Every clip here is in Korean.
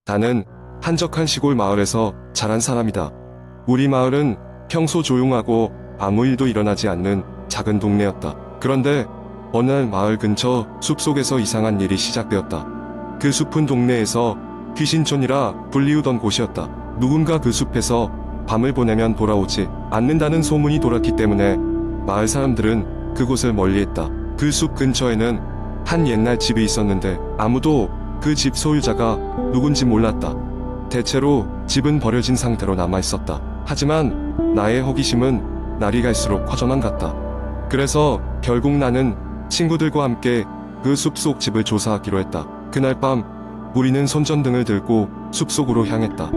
나는 한적한 시골 마을에서 자란 사람이다. 우리 마을은 평소 조용하고 아무 일도 일어나지 않는 작은 동네였다. 그런데 어느 날 마을 근처 숲속에서 이상한 일이 시작되었다. 그 숲은 동네에서 귀신촌이라 불리우던 곳이었다. 누군가 그 숲에서 밤을 보내면 돌아오지 않는다는 소문이 돌았기 때문에 마을 사람들은 그곳을 멀리했다. 그 숲 근처에는 한 옛날 집이 있었는데 아무도 그 집 소유자가 누군지 몰랐다. 대체로 집은 버려진 상태로 남아있었다. 하지만 나의 호기심은 날이 갈수록 커져만 갔다. 그래서 결국 나는 친구들과 함께 그 숲속 집을 조사하기로 했다. 그날 밤 우리는 손전등을 들고 숲속으로 향했다.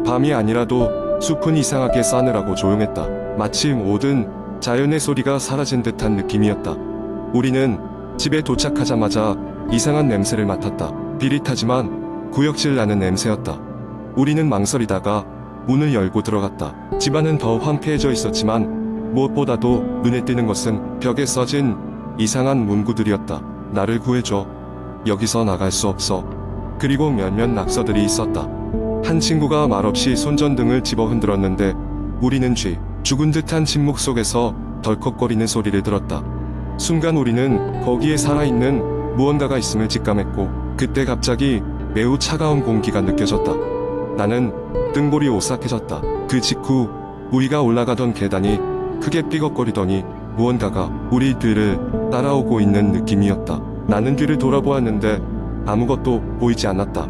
밤이 아니라도 숲은 이상하게 싸늘하고 조용했다. 마치 모든 자연의 소리가 사라진 듯한 느낌이었다. 우리는 집에 도착하자마자 이상한 냄새를 맡았다. 비릿하지만 구역질 나는 냄새였다. 우리는 망설이다가 문을 열고 들어갔다. 집안은 더 황폐해져 있었지만 무엇보다도 눈에 띄는 것은 벽에 써진 이상한 문구들이었다. 나를 구해줘. 여기서 나갈 수 없어. 그리고 몇몇 낙서들이 있었다. 한 친구가 말없이 손전등을 집어 흔들었는데 우리는 죽은 듯한 침묵 속에서 덜컥거리는 소리를 들었다. 순간 우리는 거기에 살아있는 무언가가 있음을 직감했고 그때 갑자기 매우 차가운 공기가 느껴졌다. 나는 등골이 오싹해졌다. 그 직후 우리가 올라가던 계단이 크게 삐걱거리더니 무언가가 우리 뒤를 따라오고 있는 느낌이었다. 나는 뒤를 돌아보았는데 아무것도 보이지 않았다.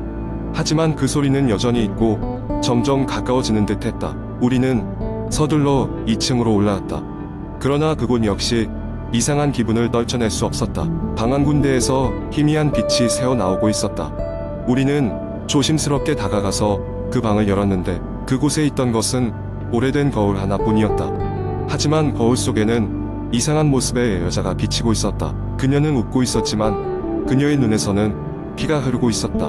하지만 그 소리는 여전히 있고 점점 가까워지는 듯 했다. 우리는 서둘러 2층으로 올라왔다. 그러나 그곳 역시 이상한 기분을 떨쳐낼 수 없었다. 방 한 군데에서 희미한 빛이 새어나오고 있었다. 우리는 조심스럽게 다가가서 그 방을 열었는데 그곳에 있던 것은 오래된 거울 하나뿐이었다. 하지만 거울 속에는 이상한 모습의 여자가 비치고 있었다. 그녀는 웃고 있었지만 그녀의 눈에서는 피가 흐르고 있었다.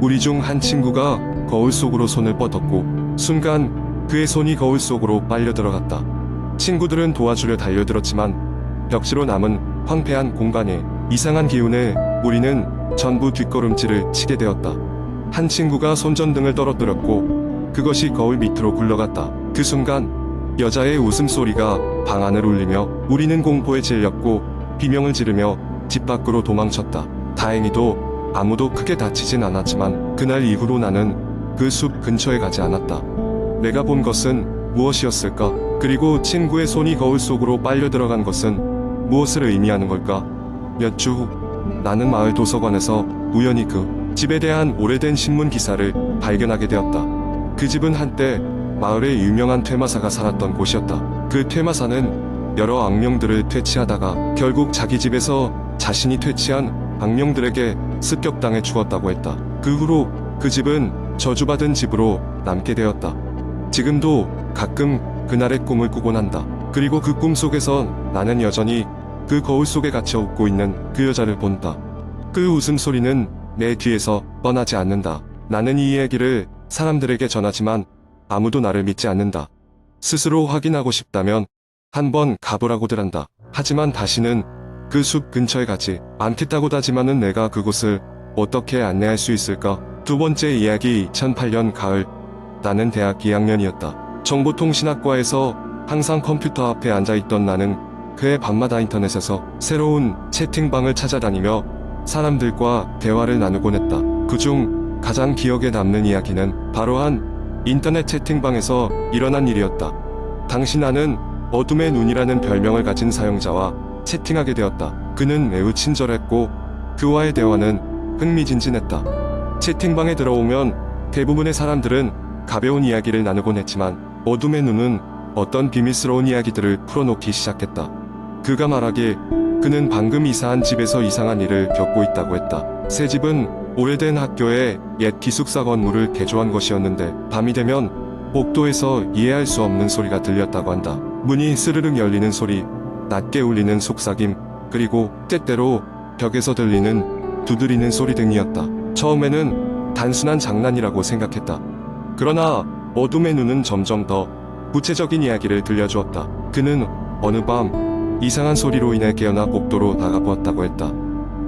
우리 중 한 친구가 거울 속으로 손을 뻗었고 순간 그의 손이 거울 속으로 빨려 들어갔다. 친구들은 도와주려 달려들었지만 벽지로 남은 황폐한 공간에 이상한 기운에 우리는 전부 뒷걸음질을 치게 되었다. 한 친구가 손전등을 떨어뜨렸고 그것이 거울 밑으로 굴러갔다. 그 순간 여자의 웃음소리가 방 안을 울리며 우리는 공포에 질렸고 비명을 지르며 집 밖으로 도망쳤다. 다행히도 아무도 크게 다치진 않았지만 그날 이후로 나는 그 숲 근처에 가지 않았다. 내가 본 것은 무엇이었을까? 그리고 친구의 손이 거울 속으로 빨려 들어간 것은 무엇을 의미하는 걸까? 몇 주 후 나는 마을 도서관에서 우연히 그 집에 대한 오래된 신문 기사를 발견하게 되었다. 그 집은 한때 마을의 유명한 퇴마사가 살았던 곳이었다. 그 퇴마사는 여러 악령들을 퇴치하다가 결국 자기 집에서 자신이 퇴치한 악령들에게 습격당해 죽었다고 했다. 그 후로 그 집은 저주받은 집으로 남게 되었다. 지금도 가끔 그날의 꿈을 꾸곤 한다. 그리고 그 꿈 속에선 나는 여전히 그 거울 속에 갇혀 웃고 있는 그 여자를 본다. 그 웃음소리는 내 뒤에서 떠나지 않는다. 나는 이 이야기를 사람들에게 전하지만 아무도 나를 믿지 않는다. 스스로 확인하고 싶다면 한번 가보라고들 한다. 하지만 다시는 그 숲 근처에 가지 않겠다고 다짐하는 내가 그곳을 어떻게 안내할 수 있을까? 두 번째 이야기 2008년 가을 나는 대학 2학년이었다. 정보통신학과에서 항상 컴퓨터 앞에 앉아있던 나는 그해 밤마다 인터넷에서 새로운 채팅방을 찾아다니며 사람들과 대화를 나누곤 했다. 그중 가장 기억에 남는 이야기는 바로 한 인터넷 채팅방에서 일어난 일이었다. 당시 나는 어둠의 눈이라는 별명을 가진 사용자와 채팅하게 되었다. 그는 매우 친절했고 그와의 대화는 흥미진진했다. 채팅방에 들어오면 대부분의 사람들은 가벼운 이야기를 나누곤 했지만 어둠의 눈은 어떤 비밀스러운 이야기들을 풀어놓기 시작했다. 그가 말하길 그는 방금 이사한 집에서 이상한 일을 겪고 있다고 했다. 새 집은 오래된 학교의 옛 기숙사 건물을 개조한 것이었는데 밤이 되면 복도에서 이해할 수 없는 소리가 들렸다고 한다. 문이 스르륵 열리는 소리, 낮게 울리는 속삭임, 그리고 때때로 벽에서 들리는 두드리는 소리 등이었다. 처음에는 단순한 장난이라고 생각했다. 그러나 어둠의 눈은 점점 더 구체적인 이야기를 들려주었다. 그는 어느 밤 이상한 소리로 인해 깨어나 복도로 나가보았다고 했다.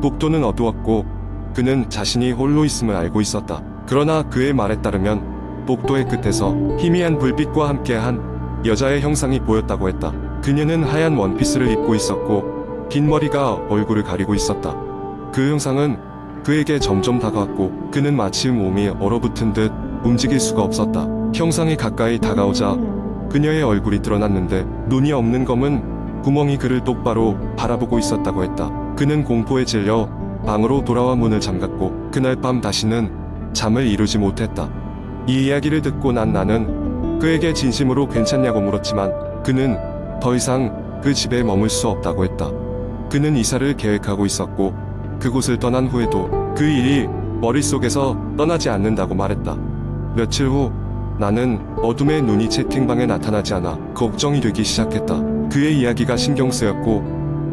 복도는 어두웠고 그는 자신이 홀로 있음을 알고 있었다. 그러나 그의 말에 따르면 복도의 끝에서 희미한 불빛과 함께한 여자의 형상이 보였다고 했다. 그녀는 하얀 원피스를 입고 있었고 긴 머리가 얼굴을 가리고 있었다. 그 형상은 그에게 점점 다가왔고 그는 마치 몸이 얼어붙은 듯 움직일 수가 없었다. 형상이 가까이 다가오자 그녀의 얼굴이 드러났는데 눈이 없는 검은 구멍이 그를 똑바로 바라보고 있었다고 했다. 그는 공포에 질려 방으로 돌아와 문을 잠갔고 그날 밤 다시는 잠을 이루지 못했다. 이 이야기를 듣고 난 나는 그에게 진심으로 괜찮냐고 물었지만 그는 더 이상 그 집에 머물 수 없다고 했다. 그는 이사를 계획하고 있었고 그곳을 떠난 후에도 그 일이 머릿속에서 떠나지 않는다고 말했다. 며칠 후 나는 어둠의 눈이 채팅방에 나타나지 않아 걱정이 되기 시작했다. 그의 이야기가 신경 쓰였고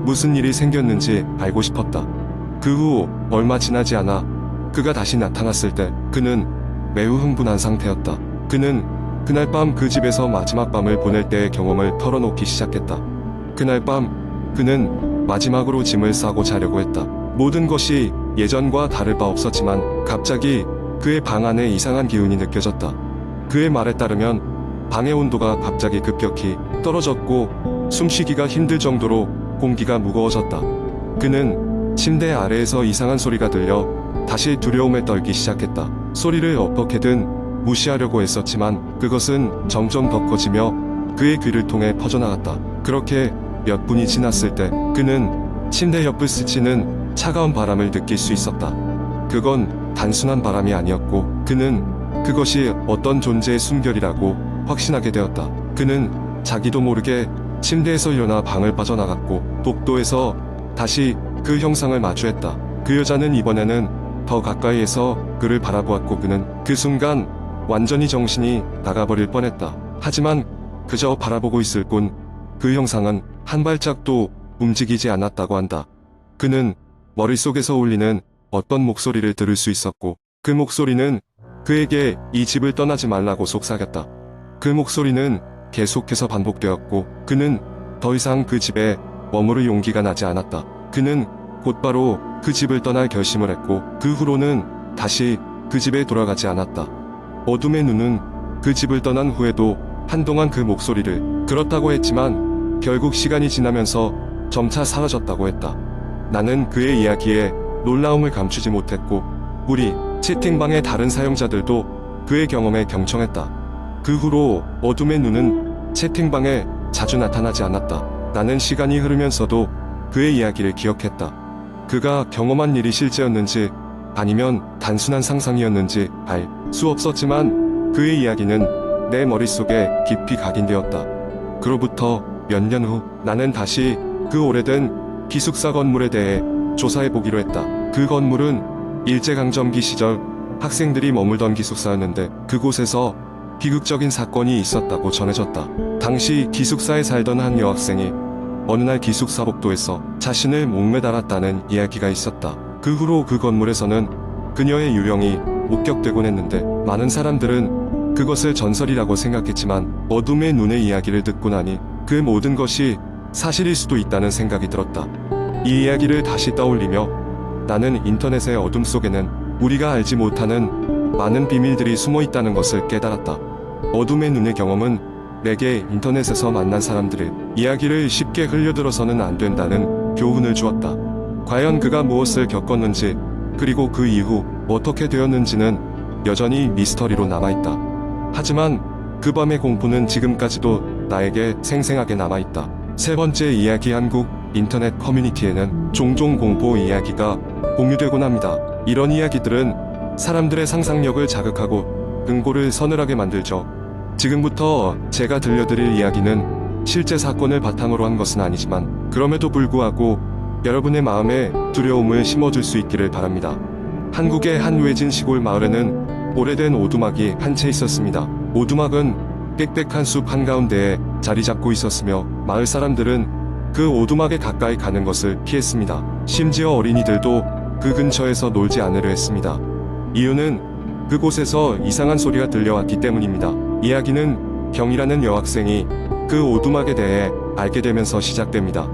무슨 일이 생겼는지 알고 싶었다. 그 후 얼마 지나지 않아 그가 다시 나타났을 때 그는 매우 흥분한 상태였다. 그는 그날 밤 그 집에서 마지막 밤을 보낼 때의 경험을 털어놓기 시작했다. 그날 밤 그는 마지막으로 짐을 싸고 자려고 했다. 모든 것이 예전과 다를 바 없었지만 갑자기 그의 방 안에 이상한 기운이 느껴졌다. 그의 말에 따르면 방의 온도가 갑자기 급격히 떨어졌고 숨쉬기가 힘들 정도로 공기가 무거워졌다. 그는 침대 아래에서 이상한 소리가 들려 다시 두려움에 떨기 시작했다. 소리를 어떻게든 무시하려고 했었지만 그것은 점점 더 커지며 그의 귀를 통해 퍼져나갔다. 그렇게 몇 분이 지났을 때 그는 침대 옆을 스치는 차가운 바람을 느낄 수 있었다. 그건 단순한 바람이 아니었고 그는 그것이 어떤 존재의 숨결이라고 확신하게 되었다. 그는 자기도 모르게 침대에서 일어나 방을 빠져나갔고 복도에서 다시 그 형상을 마주했다. 그 여자는 이번에는 더 가까이에서 그를 바라보았고 그는 그 순간 완전히 정신이 나가버릴 뻔했다. 하지만 그저 바라보고 있을 뿐 그 형상은 한 발짝도 움직이지 않았다고 한다. 그는 머릿속에서 울리는 어떤 목소리를 들을 수 있었고 그 목소리는 그에게 이 집을 떠나지 말라고 속삭였다. 그 목소리는 계속해서 반복되었고 그는 더 이상 그 집에 머무를 용기가 나지 않았다. 그는 곧바로 그 집을 떠날 결심을 했고 그 후로는 다시 그 집에 돌아가지 않았다. 어둠의 눈은 그 집을 떠난 후에도 한동안 그 목소리를 들었다고 했지만 결국 시간이 지나면서 점차 사라졌다고 했다. 나는 그의 이야기에 놀라움을 감추지 못했고 우리 채팅방의 다른 사용자들도 그의 경험에 경청했다. 그 후로 어둠의 눈은 채팅방에 자주 나타나지 않았다. 나는 시간이 흐르면서도 그의 이야기를 기억했다. 그가 경험한 일이 실제였는지 아니면 단순한 상상이었는지 알 수 없었지만 그의 이야기는 내 머릿속에 깊이 각인되었다. 그로부터 몇 년 후 나는 다시 그 오래된 기숙사 건물에 대해 조사해보기로 했다. 그 건물은 일제강점기 시절 학생들이 머물던 기숙사였는데 그곳에서 비극적인 사건이 있었다고 전해졌다. 당시 기숙사에 살던 한 여학생이 어느 날 기숙사 복도에서 자신을 목매달았다는 이야기가 있었다. 그 후로 그 건물에서는 그녀의 유령이 목격되곤 했는데 많은 사람들은 그것을 전설이라고 생각했지만 어둠의 눈의 이야기를 듣고 나니 그 모든 것이 사실일 수도 있다는 생각이 들었다. 이 이야기를 다시 떠올리며 나는 인터넷의 어둠 속에는 우리가 알지 못하는 많은 비밀들이 숨어 있다는 것을 깨달았다. 어둠의 눈의 경험은 내게 인터넷에서 만난 사람들의 이야기를 쉽게 흘려들어서는 안 된다는 교훈을 주었다. 과연 그가 무엇을 겪었는지 그리고 그 이후 어떻게 되었는지는 여전히 미스터리로 남아있다. 하지만 그 밤의 공포는 지금까지도 나에게 생생하게 남아있다. 세 번째 이야기. 한국 인터넷 커뮤니티에는 종종 공포 이야기가 공유되곤 합니다. 이런 이야기들은 사람들의 상상력을 자극하고 근거를 서늘하게 만들죠. 지금부터 제가 들려드릴 이야기는 실제 사건을 바탕으로 한 것은 아니지만 그럼에도 불구하고 여러분의 마음에 두려움을 심어줄 수 있기를 바랍니다. 한국의 한 외진 시골 마을에는 오래된 오두막이 한 채 있었습니다. 오두막은 빽빽한 숲 한가운데에 자리 잡고 있었으며 마을 사람들은 그 오두막에 가까이 가는 것을 피했습니다. 심지어 어린이들도 그 근처에서 놀지 않으려 했습니다. 이유는 그곳에서 이상한 소리가 들려왔기 때문입니다. 이야기는 경이라는 여학생이 그 오두막에 대해 알게 되면서 시작됩니다.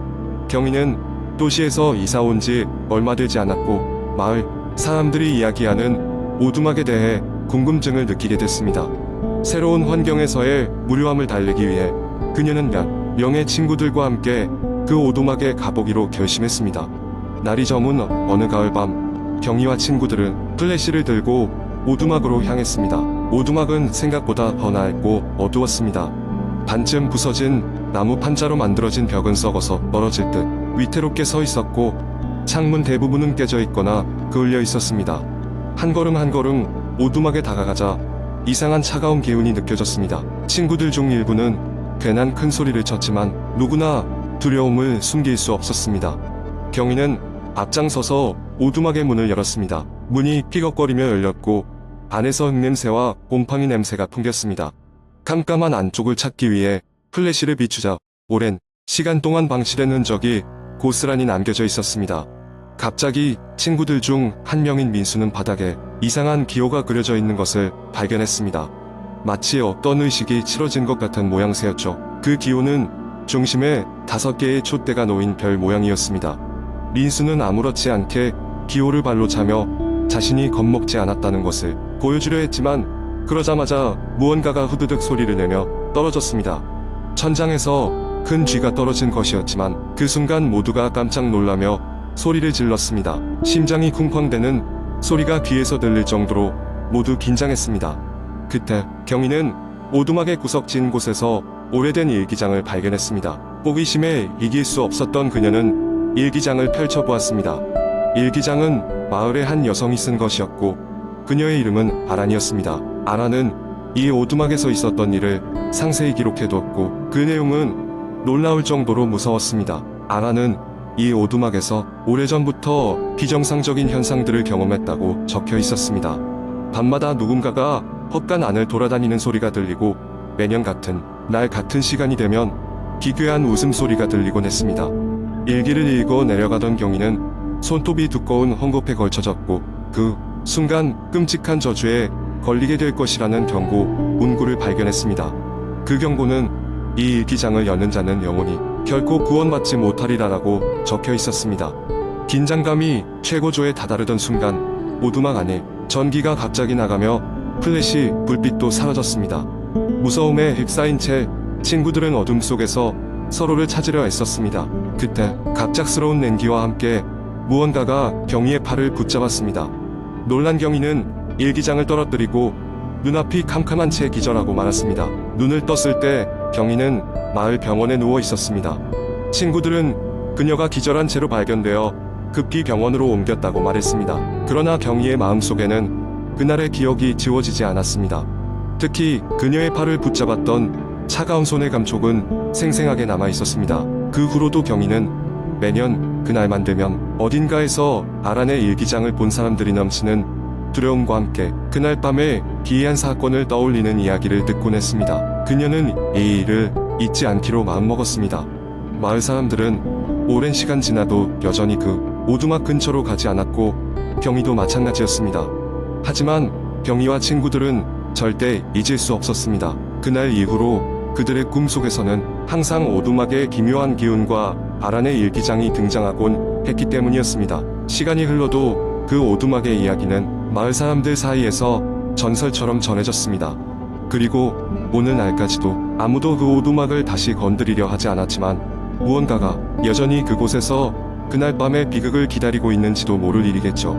경이는 도시에서 이사 온 지 얼마 되지 않았고 마을 사람들이 이야기하는 오두막에 대해 궁금증을 느끼게 됐습니다. 새로운 환경에서의 무료함을 달래기 위해 그녀는 몇 명의 친구들과 함께 그 오두막에 가보기로 결심했습니다. 날이 저문 어느 가을밤, 경희와 친구들은 플래시를 들고 오두막으로 향했습니다. 오두막은 생각보다 더 낡고 어두웠습니다. 반쯤 부서진 나무 판자로 만들어진 벽은 썩어서 떨어질 듯 위태롭게 서 있었고, 창문 대부분은 깨져 있거나 그을려 있었습니다. 한 걸음 한 걸음 오두막에 다가가자 이상한 차가운 기운이 느껴졌습니다. 친구들 중 일부는 괜한 큰 소리를 쳤지만 누구나 두려움을 숨길 수 없었습니다. 경희는 앞장서서 오두막의 문을 열었습니다. 문이 삐걱거리며 열렸고 안에서 흙냄새와 곰팡이 냄새가 풍겼습니다. 깜깜한 안쪽을 찾기 위해 플래시를 비추자 오랜 시간 동안 방치된 흔적이 고스란히 남겨져 있었습니다. 갑자기 친구들 중 한 명인 민수는 바닥에 이상한 기호가 그려져 있는 것을 발견했습니다. 마치 어떤 의식이 치러진 것 같은 모양새였죠. 그 기호는 중심에 5개의 촛대가 놓인 별 모양이었습니다. 민수는 아무렇지 않게 기호를 발로 차며 자신이 겁먹지 않았다는 것을 보여주려 했지만, 그러자마자 무언가가 후드득 소리를 내며 떨어졌습니다. 천장에서 큰 쥐가 떨어진 것이었지만 그 순간 모두가 깜짝 놀라며 소리를 질렀습니다. 심장이 쿵쾅대는 소리가 귀에서 들릴 정도로 모두 긴장했습니다. 그때 경희는 오두막의 구석진 곳에서 오래된 일기장을 발견했습니다. 호기심에 이길 수 없었던 그녀는 일기장을 펼쳐보았습니다. 일기장은 마을의 한 여성이 쓴 것이었고 그녀의 이름은 아란이었습니다. 아란은 이 오두막에서 있었던 일을 상세히 기록해두었고 그 내용은 놀라울 정도로 무서웠습니다. 아란은 이 오두막에서 오래전부터 비정상적인 현상들을 경험했다고 적혀 있었습니다. 밤마다 누군가가 헛간 안을 돌아다니는 소리가 들리고 매년 같은 날 같은 시간이 되면 기괴한 웃음소리가 들리곤 했습니다. 일기를 읽고 내려가던 경희는 손톱이 두꺼운 헝겊에 걸쳐졌고 그 순간 끔찍한 저주에 걸리게 될 것이라는 경고 문구를 발견했습니다. 그 경고는 이 일기장을 여는 자는 영원히 결코 구원받지 못하리라라고 적혀 있었습니다. 긴장감이 최고조에 다다르던 순간 오두막 안에 전기가 갑자기 나가며 플래시 불빛도 사라졌습니다. 무서움에 휩싸인 채 친구들은 어둠 속에서 서로를 찾으려 애썼습니다. 그때 갑작스러운 냉기와 함께 무언가가 경희의 팔을 붙잡았습니다. 놀란 경희는 일기장을 떨어뜨리고 눈앞이 캄캄한 채 기절하고 말았습니다. 눈을 떴을 때 경희는 마을 병원에 누워 있었습니다. 친구들은 그녀가 기절한 채로 발견되어 급히 병원으로 옮겼다고 말했습니다. 그러나 경희의 마음속에는 그날의 기억이 지워지지 않았습니다. 특히 그녀의 팔을 붙잡았던 차가운 손의 감촉은 생생하게 남아 있었습니다. 그 후로도 경희는 매년 그날만 되면 어딘가에서 아란의 일기장을 본 사람들이 넘치는 두려움과 함께 그날 밤에 기이한 사건을 떠올리는 이야기를 듣곤 했습니다. 그녀는 이 일을 잊지 않기로 마음먹었습니다. 마을 사람들은 오랜 시간 지나도 여전히 그 오두막 근처로 가지 않았고 경희도 마찬가지였습니다. 하지만 경희와 친구들은 절대 잊을 수 없었습니다. 그날 이후로 그들의 꿈속에서는 항상 오두막의 기묘한 기운과 아란의 일기장이 등장하곤 했기 때문이었습니다. 시간이 흘러도 그 오두막의 이야기는 마을 사람들 사이에서 전설처럼 전해졌습니다. 그리고 오늘 날까지도 아무도 그 오두막을 다시 건드리려 하지 않았지만 무언가가 여전히 그곳에서 그날 밤의 비극을 기다리고 있는지도 모를 일이겠죠.